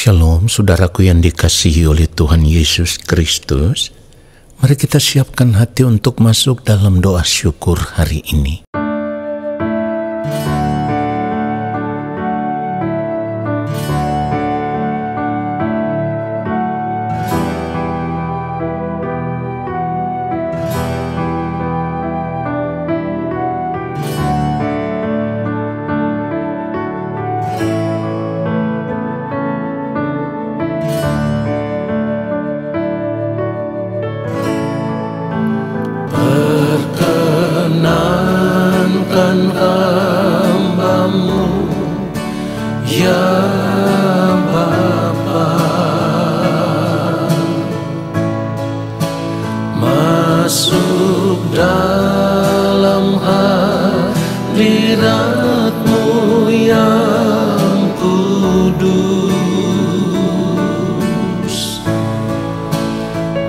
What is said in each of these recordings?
Shalom, saudaraku yang dikasihi oleh Tuhan Yesus Kristus. Mari kita siapkan hati untuk masuk dalam doa syukur hari ini. Perkenankan hamba-Mu, ya Bapa, masuk dalam hadirat-Mu yang kudus.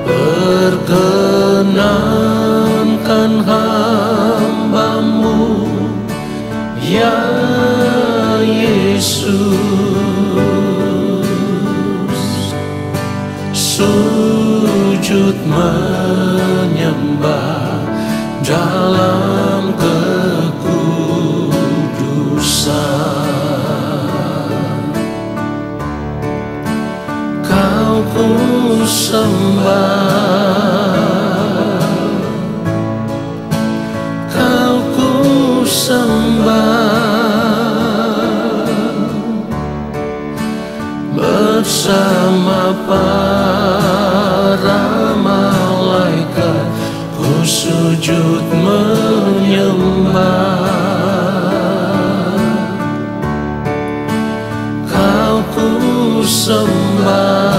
Perkenankan hamba-Mu, ya Yesus, sujud menyembah dalam kekudusan. Kau ku sembah, Kau ku sembah, bersama para malaikat ku sujud menyembah. Kau ku sembah,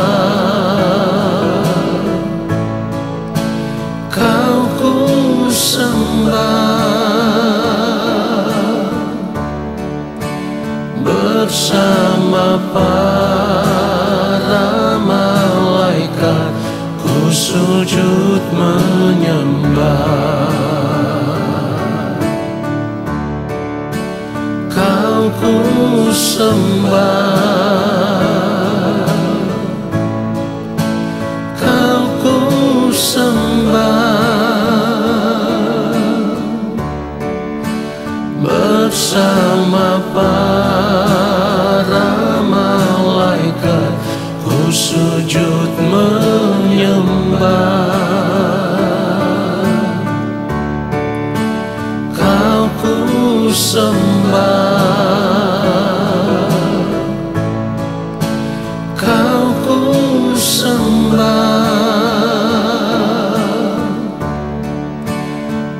Kau ku sembah, bersama para malaikat ku sujud menyembah. Kau ku sembah, Kau ku sembah, bersama para malaikat ku sujud menyembah. Kau ku sembah, Kau ku sembah,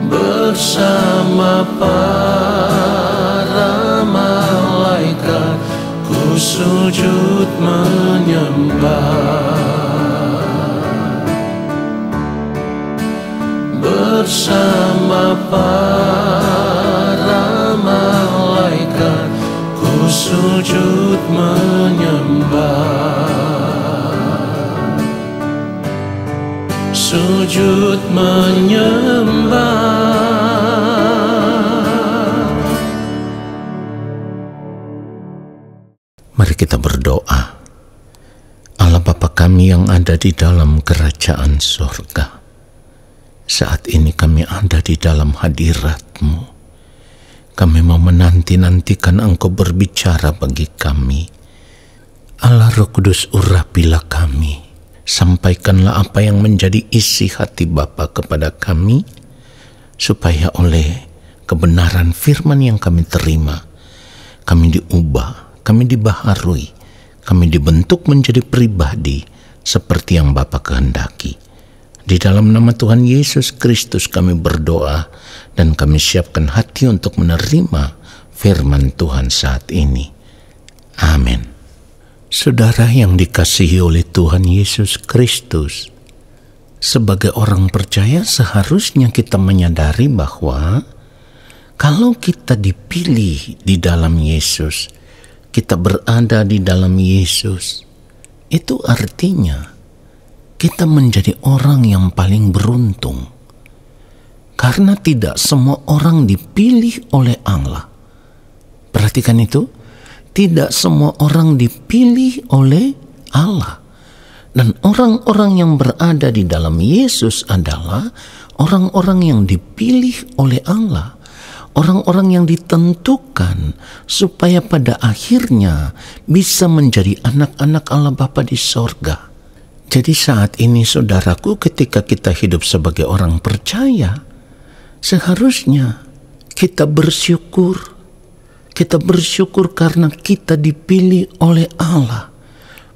bersama para malaikat ku sujud menyembah. Bersama para malaikat ku sujud menyembah. Sujud menyembah. Mari kita berdoa. Allah Bapa kami yang ada di dalam kerajaan surga, saat ini kami ada di dalam hadirat-Mu. Kami mau menanti-nantikan Engkau berbicara bagi kami. Allah Roh Kudus, urapilah kami. Sampaikanlah apa yang menjadi isi hati Bapa kepada kami, supaya oleh kebenaran firman yang kami terima, kami diubah, kami dibaharui, kami dibentuk menjadi pribadi seperti yang Bapa kehendaki. Di dalam nama Tuhan Yesus Kristus kami berdoa dan kami siapkan hati untuk menerima firman Tuhan saat ini. Amin. Saudara yang dikasihi oleh Tuhan Yesus Kristus, sebagai orang percaya seharusnya kita menyadari bahwa kalau kita dipilih di dalam Yesus, kita berada di dalam Yesus, itu artinya kita menjadi orang yang paling beruntung. Karena tidak semua orang dipilih oleh Allah. Perhatikan itu, tidak semua orang dipilih oleh Allah. Dan orang-orang yang berada di dalam Yesus adalah orang-orang yang dipilih oleh Allah, orang-orang yang ditentukan supaya pada akhirnya bisa menjadi anak-anak Allah Bapa di sorga. Jadi saat ini saudaraku, ketika kita hidup sebagai orang percaya, seharusnya kita bersyukur. Kita bersyukur karena kita dipilih oleh Allah.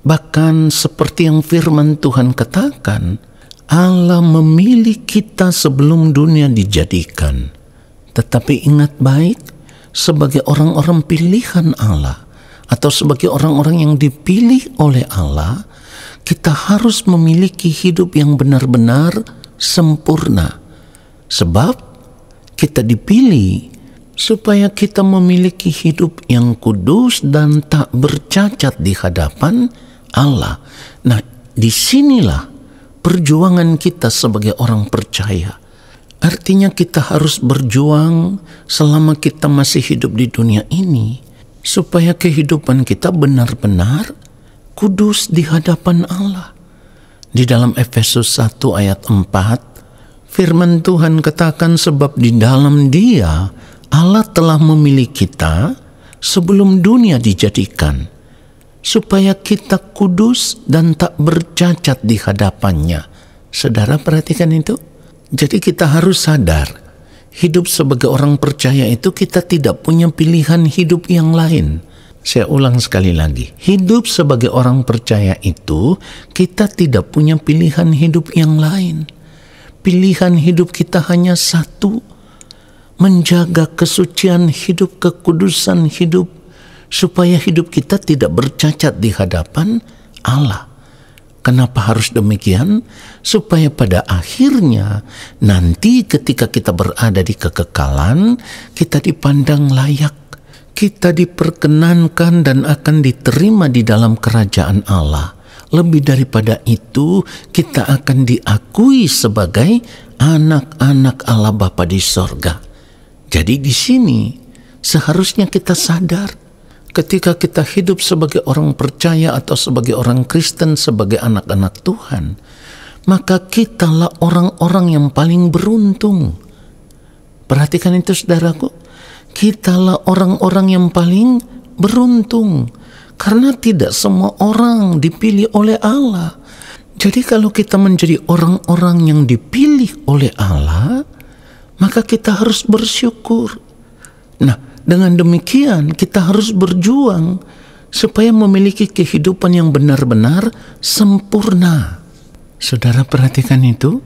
Bahkan seperti yang firman Tuhan katakan, Allah memilih kita sebelum dunia dijadikan. Tetapi ingat baik, sebagai orang-orang pilihan Allah atau sebagai orang-orang yang dipilih oleh Allah, kita harus memiliki hidup yang benar-benar sempurna. Sebab kita dipilih supaya kita memiliki hidup yang kudus dan tak bercacat di hadapan Allah. Nah, disinilah perjuangan kita sebagai orang percaya. Artinya kita harus berjuang selama kita masih hidup di dunia ini, supaya kehidupan kita benar-benar kudus di hadapan Allah. Di dalam Efesus 1 ayat 4, firman Tuhan katakan, sebab di dalam Dia Allah telah memilih kita sebelum dunia dijadikan, supaya kita kudus dan tak bercacat di hadapannya. Saudara perhatikan itu. Jadi kita harus sadar, hidup sebagai orang percaya itu kita tidak punya pilihan hidup yang lain. Saya ulang sekali lagi, hidup sebagai orang percaya itu kita tidak punya pilihan hidup yang lain. Pilihan hidup kita hanya satu, menjaga kesucian hidup, kekudusan hidup, supaya hidup kita tidak bercacat di hadapan Allah. Kenapa harus demikian? Supaya pada akhirnya nanti ketika kita berada di kekekalan, kita dipandang layak, kita diperkenankan dan akan diterima di dalam kerajaan Allah. Lebih daripada itu, kita akan diakui sebagai anak-anak Allah Bapa di sorga. Jadi di sini seharusnya kita sadar, ketika kita hidup sebagai orang percaya atau sebagai orang Kristen, sebagai anak-anak Tuhan, maka kitalah orang-orang yang paling beruntung. Perhatikan itu saudaraku, kitalah orang-orang yang paling beruntung, karena tidak semua orang dipilih oleh Allah. Jadi kalau kita menjadi orang-orang yang dipilih oleh Allah, maka kita harus bersyukur. Nah, dengan demikian kita harus berjuang supaya memiliki kehidupan yang benar-benar sempurna. Saudara perhatikan itu,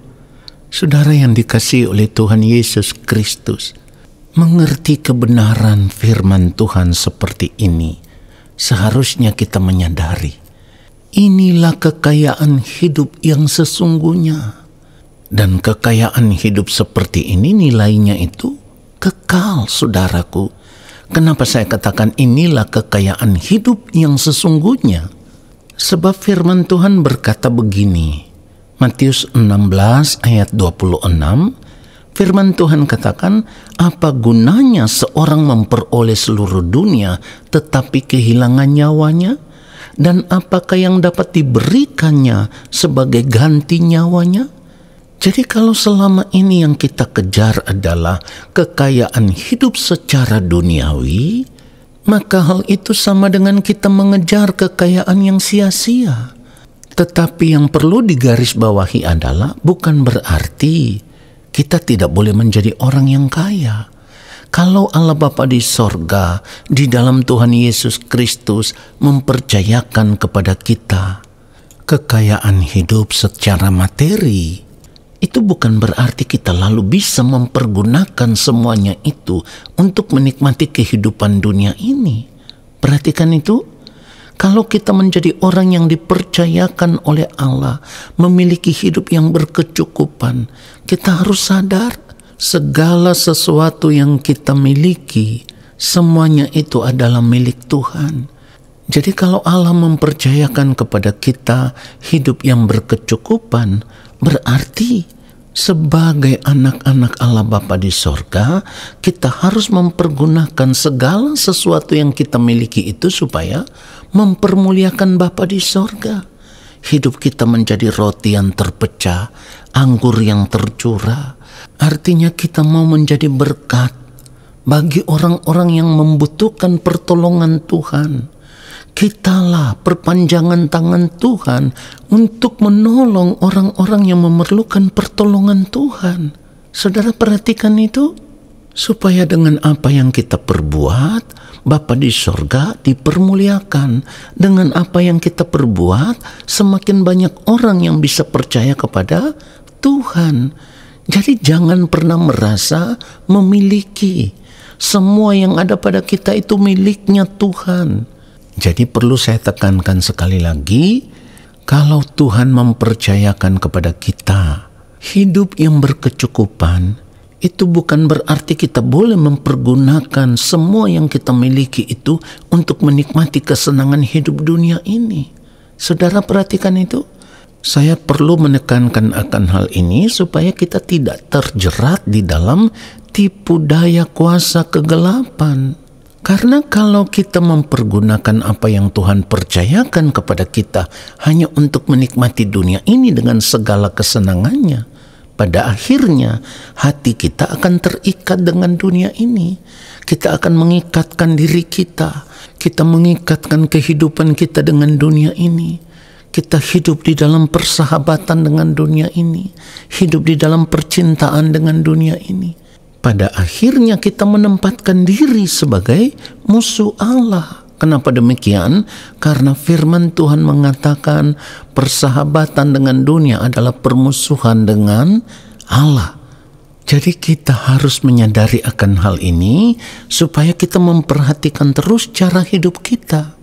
saudara yang dikasihi oleh Tuhan Yesus Kristus, mengerti kebenaran firman Tuhan seperti ini, seharusnya kita menyadari, inilah kekayaan hidup yang sesungguhnya. Dan kekayaan hidup seperti ini nilainya itu kekal, saudaraku. Kenapa saya katakan inilah kekayaan hidup yang sesungguhnya? Sebab firman Tuhan berkata begini, Matius 16 ayat 26, firman Tuhan katakan, apa gunanya seorang memperoleh seluruh dunia tetapi kehilangan nyawanya? Dan apakah yang dapat diberikannya sebagai ganti nyawanya? Jadi kalau selama ini yang kita kejar adalah kekayaan hidup secara duniawi, maka hal itu sama dengan kita mengejar kekayaan yang sia-sia. Tetapi yang perlu digarisbawahi adalah bukan berarti kita tidak boleh menjadi orang yang kaya. Kalau Allah Bapa di sorga, di dalam Tuhan Yesus Kristus mempercayakan kepada kita kekayaan hidup secara materi, itu bukan berarti kita lalu bisa mempergunakan semuanya itu untuk menikmati kehidupan dunia ini. Perhatikan itu, kalau kita menjadi orang yang dipercayakan oleh Allah, memiliki hidup yang berkecukupan, kita harus sadar segala sesuatu yang kita miliki, semuanya itu adalah milik Tuhan. Jadi kalau Allah mempercayakan kepada kita hidup yang berkecukupan, berarti sebagai anak-anak Allah Bapa di sorga, kita harus mempergunakan segala sesuatu yang kita miliki itu supaya mempermuliakan Bapa di sorga. Hidup kita menjadi roti yang terpecah, anggur yang tercurah. Artinya kita mau menjadi berkat bagi orang-orang yang membutuhkan pertolongan Tuhan. Kitalah perpanjangan tangan Tuhan untuk menolong orang-orang yang memerlukan pertolongan Tuhan. Saudara perhatikan itu, supaya dengan apa yang kita perbuat, Bapa di sorga dipermuliakan. Dengan apa yang kita perbuat, semakin banyak orang yang bisa percaya kepada Tuhan. Jadi jangan pernah merasa memiliki. Semua yang ada pada kita itu miliknya Tuhan. Jadi perlu saya tekankan sekali lagi, kalau Tuhan mempercayakan kepada kita hidup yang berkecukupan, itu bukan berarti kita boleh mempergunakan semua yang kita miliki itu untuk menikmati kesenangan hidup dunia ini. Saudara perhatikan itu. Saya perlu menekankan akan hal ini supaya kita tidak terjerat di dalam tipu daya kuasa kegelapan. Karena kalau kita mempergunakan apa yang Tuhan percayakan kepada kita hanya untuk menikmati dunia ini dengan segala kesenangannya, pada akhirnya hati kita akan terikat dengan dunia ini. Kita akan mengikatkan diri kita. Kita mengikatkan kehidupan kita dengan dunia ini. Kita hidup di dalam persahabatan dengan dunia ini. Hidup di dalam percintaan dengan dunia ini. Pada akhirnya kita menempatkan diri sebagai musuh Allah. Kenapa demikian? Karena firman Tuhan mengatakan persahabatan dengan dunia adalah permusuhan dengan Allah. Jadi kita harus menyadari akan hal ini supaya kita memperhatikan terus cara hidup kita.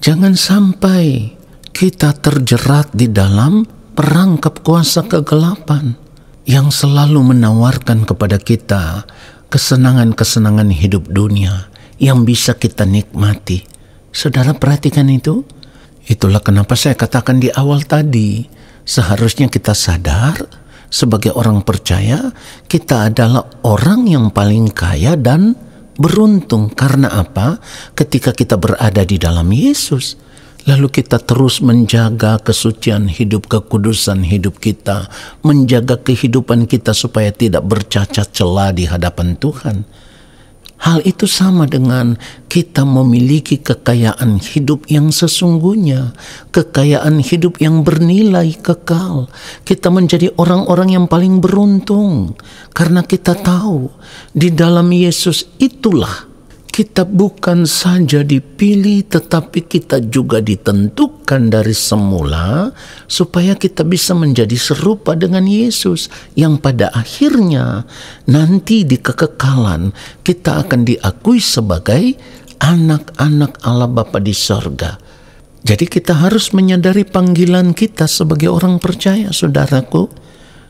Jangan sampai kita terjerat di dalam perangkap kuasa kegelapan yang selalu menawarkan kepada kita kesenangan-kesenangan hidup dunia yang bisa kita nikmati. Saudara perhatikan itu. Itulah kenapa saya katakan di awal tadi, seharusnya kita sadar sebagai orang percaya, kita adalah orang yang paling kaya dan beruntung. Karena apa? Ketika kita berada di dalam Yesus, lalu kita terus menjaga kesucian hidup, kekudusan hidup kita, menjaga kehidupan kita supaya tidak bercacat celah di hadapan Tuhan. Hal itu sama dengan kita memiliki kekayaan hidup yang sesungguhnya, kekayaan hidup yang bernilai kekal. Kita menjadi orang-orang yang paling beruntung karena kita tahu di dalam Yesus itulah kita bukan saja dipilih, tetapi kita juga ditentukan dari semula supaya kita bisa menjadi serupa dengan Yesus, yang pada akhirnya nanti di kekekalan kita akan diakui sebagai anak-anak Allah Bapa di sorga. Jadi kita harus menyadari panggilan kita sebagai orang percaya, saudaraku.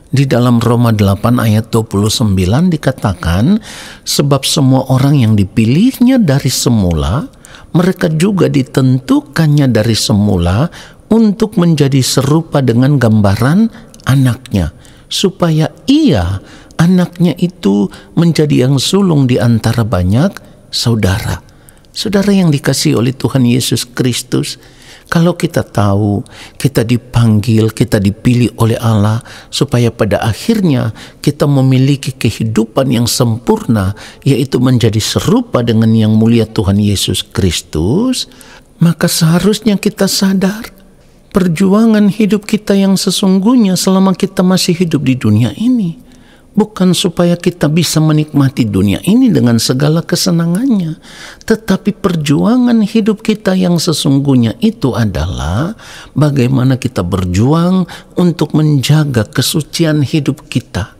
Di dalam Roma 8 ayat 29 dikatakan, sebab semua orang yang dipilihnya dari semula, mereka juga ditentukannya dari semula untuk menjadi serupa dengan gambaran anaknya, supaya ia, anaknya itu, menjadi yang sulung di antara banyak saudara. Saudara yang dikasihi oleh Tuhan Yesus Kristus, kalau kita tahu kita dipanggil, kita dipilih oleh Allah supaya pada akhirnya kita memiliki kehidupan yang sempurna, yaitu menjadi serupa dengan yang mulia Tuhan Yesus Kristus, maka seharusnya kita sadar perjuangan hidup kita yang sesungguhnya selama kita masih hidup di dunia ini bukan supaya kita bisa menikmati dunia ini dengan segala kesenangannya, tetapi perjuangan hidup kita yang sesungguhnya itu adalah bagaimana kita berjuang untuk menjaga kesucian hidup kita,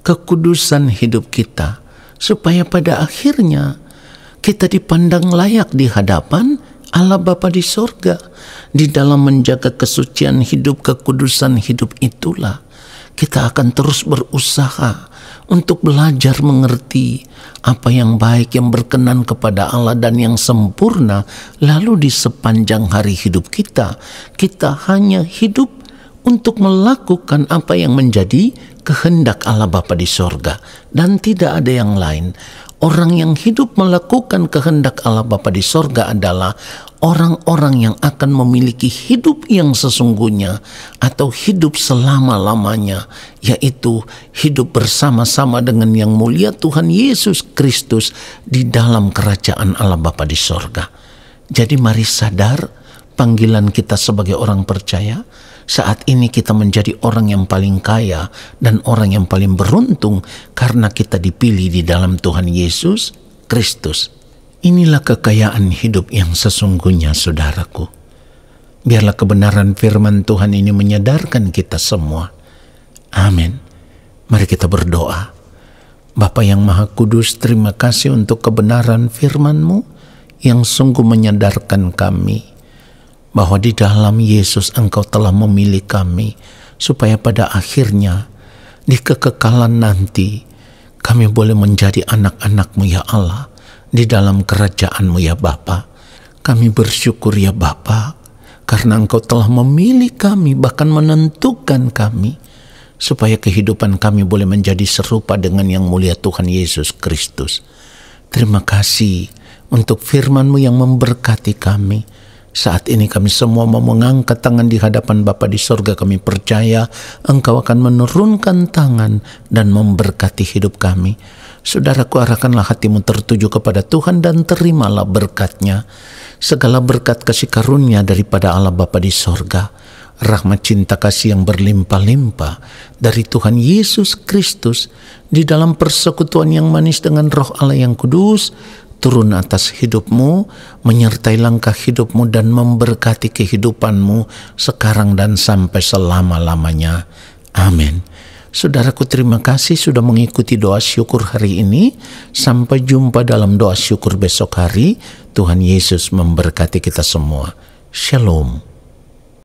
kekudusan hidup kita, supaya pada akhirnya kita dipandang layak di hadapan Allah Bapa di sorga. Di dalam menjaga kesucian hidup, kekudusan hidup itulah kita akan terus berusaha untuk belajar mengerti apa yang baik, yang berkenan kepada Allah dan yang sempurna. Lalu di sepanjang hari hidup kita, kita hanya hidup untuk melakukan apa yang menjadi kehendak Allah Bapa di sorga, dan tidak ada yang lain. Orang yang hidup melakukan kehendak Allah Bapa di sorga adalah orang-orang yang akan memiliki hidup yang sesungguhnya atau hidup selama-lamanya, yaitu hidup bersama-sama dengan yang mulia Tuhan Yesus Kristus di dalam kerajaan Allah Bapa di sorga. Jadi mari sadar panggilan kita sebagai orang percaya. Saat ini kita menjadi orang yang paling kaya dan orang yang paling beruntung karena kita dipilih di dalam Tuhan Yesus Kristus. Inilah kekayaan hidup yang sesungguhnya, saudaraku. Biarlah kebenaran firman Tuhan ini menyadarkan kita semua. Amin. Mari kita berdoa. Bapa yang Maha Kudus, terima kasih untuk kebenaran firman-Mu yang sungguh menyadarkan kami bahwa di dalam Yesus Engkau telah memilih kami, supaya pada akhirnya di kekekalan nanti kami boleh menjadi anak-anak-Mu ya Allah, di dalam kerajaan-Mu ya Bapa. Kami bersyukur ya Bapa, karena Engkau telah memilih kami, bahkan menentukan kami, supaya kehidupan kami boleh menjadi serupa dengan yang mulia Tuhan Yesus Kristus. Terima kasih untuk firman-Mu yang memberkati kami. Saat ini kami semua mau mengangkat tangan di hadapan Bapa di sorga. Kami percaya Engkau akan menurunkan tangan dan memberkati hidup kami. Saudaraku, arahkanlah hatimu tertuju kepada Tuhan dan terimalah berkat-Nya. Segala berkat kasih karunia daripada Allah Bapa di sorga, rahmat cinta kasih yang berlimpah-limpah dari Tuhan Yesus Kristus di dalam persekutuan yang manis dengan Roh Allah yang kudus, turun atas hidupmu, menyertai langkah hidupmu dan memberkati kehidupanmu sekarang dan sampai selama-lamanya. Amin. Saudaraku, terima kasih sudah mengikuti doa syukur hari ini. Sampai jumpa dalam doa syukur besok hari. Tuhan Yesus memberkati kita semua. Shalom.